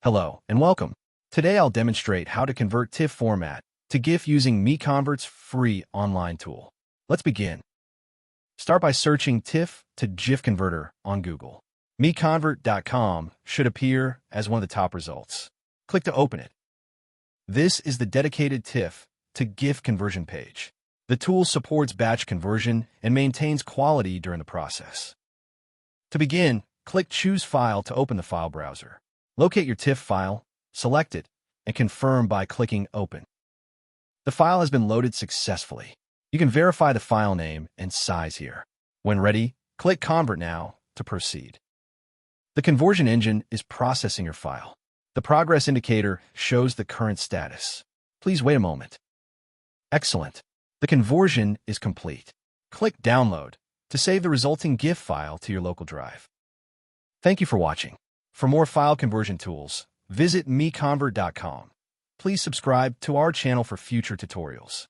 Hello and welcome. Today I'll demonstrate how to convert TIFF format to GIF using MiConvert's free online tool. Let's begin. Start by searching TIFF to GIF converter on Google. MiConvert.com should appear as one of the top results. Click to open it. This is the dedicated TIFF to GIF conversion page. The tool supports batch conversion and maintains quality during the process. To begin, click Choose File to open the file browser. Locate your TIFF file, select it, and confirm by clicking Open. The file has been loaded successfully. You can verify the file name and size here. When ready, click Convert Now to proceed. The conversion engine is processing your file. The progress indicator shows the current status. Please wait a moment. Excellent. The conversion is complete. Click Download to save the resulting GIF file to your local drive. Thank you for watching. For more file conversion tools, visit MiConvert.com. Please subscribe to our channel for future tutorials.